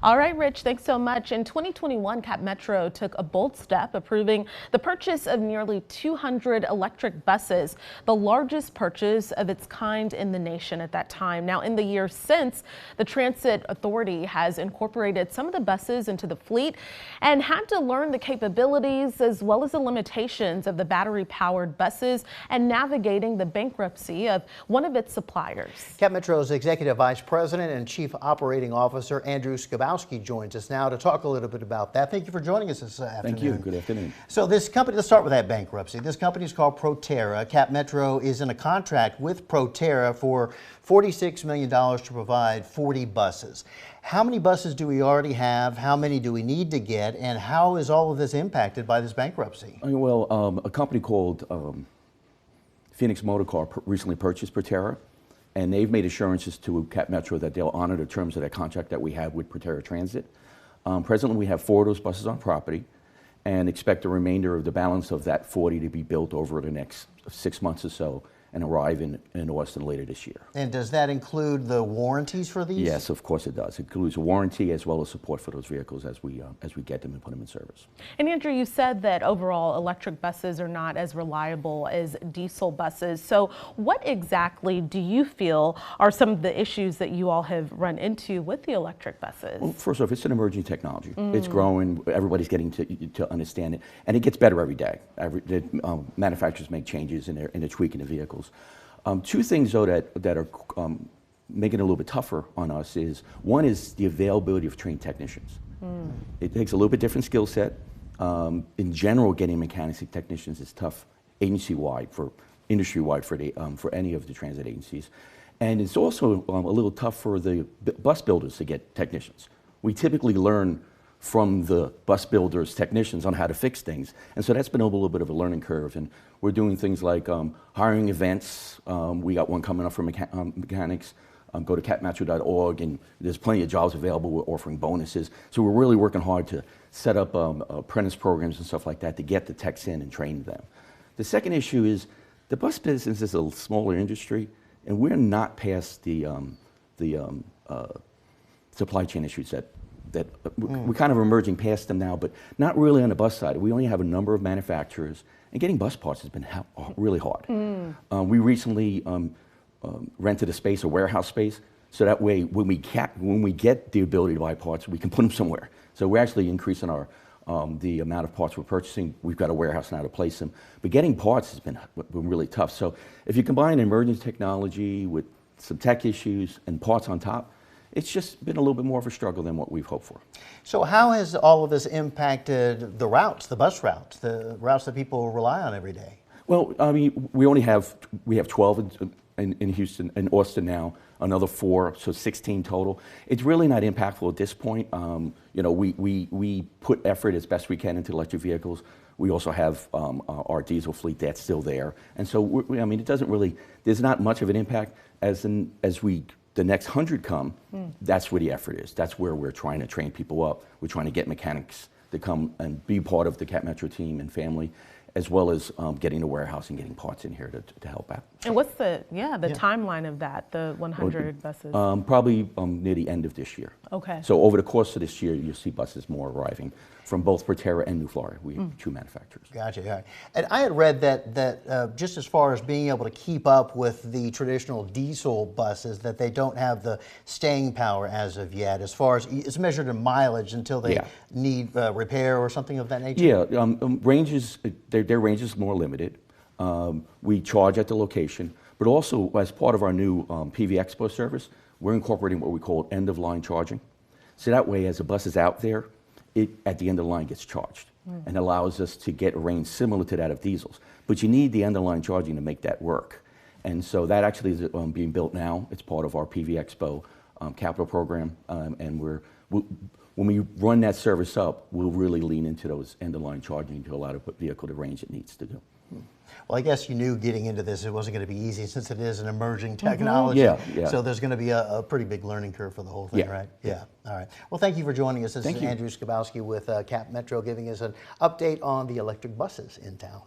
All right, Rich, thanks so much. In 2021, CapMetro took a bold step, approving the purchase of nearly 200 electric buses, the largest purchase of its kind in the nation at that time. Now, in the years since, the Transit Authority has incorporated some of the buses into the fleet and had to learn the capabilities as well as the limitations of the battery-powered buses and navigating the bankruptcy of one of its suppliers. CapMetro's Executive Vice President and Chief Operating Officer Andrew Skabowski joins us now to talk a little bit about that. Thank you for joining us this afternoon. Thank you. Good afternoon. So this company, let's start with that bankruptcy. This company is called Proterra. CapMetro is in a contract with Proterra for $46 million to provide 40 buses. How many buses do we already have? How many do we need to get? And how is all of this impacted by this bankruptcy? Well, a company called Phoenix Motor Car recently purchased Proterra, and they've made assurances to CapMetro that they'll honor the terms of that contract that we have with Proterra Transit. Presently, we have 4 of those buses on property and expect the remainder of the balance of that 40 to be built over the next 6 months or so and arrive in Austin later this year. And does that include the warranties for these? Yes, of course it does. It includes a warranty as well as support for those vehicles as we get them and put them in service. And Andrew, you said that overall electric buses are not as reliable as diesel buses. So what exactly do you feel are some of the issues that you all have run into with the electric buses? Well, first off, it's an emerging technology. It's growing. Everybody's getting to understand it, and it gets better every day. The manufacturers make changes and they're tweaking the vehicles. 2 things though that are making it a little bit tougher on us is, one is the availability of trained technicians. It takes a little bit different skill set. In general, getting mechanics and technicians is tough agency-wide, industry-wide for any of the transit agencies. And it's also a little tough for the bus builders to get technicians. We typically learn from the bus builders' technicians on how to fix things. And so that's been a little bit of a learning curve. And we're doing things like hiring events. We got one coming up for mechanics. Go to capmetro.org, and there's plenty of jobs available. We're offering bonuses. So we're really working hard to set up apprentice programs and stuff like that to get the techs in and train them. The second issue is the bus business is a smaller industry, and we're not past the supply chain issues that we're kind of emerging past them now, but not really on the bus side. We only have a number of manufacturers, and getting bus parts has been really hard. We recently rented a warehouse space, so that way when we get the ability to buy parts, we can put them somewhere. So we're actually increasing the amount of parts we're purchasing. We've got a warehouse now to place them, but getting parts has been really tough. So if you combine emerging technology with some tech issues and parts on top, it's just been a little bit more of a struggle than what we've hoped for. So how has all of this impacted the routes, the bus routes, the routes that people rely on every day? Well, I mean, we have 12 in Houston and Austin now, another 4, so 16 total. It's really not impactful at this point. You know, we put effort as best we can into electric vehicles. We also have our diesel fleet that's still there, and so I mean, it doesn't really. There's not much of an impact the next 100 come. That's where the effort is. That's where we're trying to train people up. We're trying to get mechanics to come and be part of the CapMetro team and family, as well as getting the warehouse and getting parts in here to help out. And what's the timeline of that, the 100 buses? Probably near the end of this year. Okay. So over the course of this year, you'll see buses more arriving from both Proterra and New Florida. We have 2 manufacturers. Gotcha. All right. And I had read that just as far as being able to keep up with the traditional diesel buses, that they don't have the staying power as of yet, as far as it's measured in mileage until they need repair or something of that nature? Yeah, ranges, their range is more limited. We charge at the location, but also as part of our new PV Expo service, we're incorporating what we call end-of-line charging. So that way, as a bus is out there, it at the end of the line gets charged and allows us to get a range similar to that of diesels. But you need the end-of-line charging to make that work. And so that actually is being built now. It's part of our PV Expo capital program, and when we run that service up, we'll really lean into those end-of-line charging to allow the vehicle the range it needs to do. Well, I guess you knew getting into this, it wasn't going to be easy since it is an emerging technology. Yeah. So there's going to be a pretty big learning curve for the whole thing, right? Yeah. All right. Well, thank you for joining us. This is Andrew Skabowski with CapMetro, giving us an update on the electric buses in town.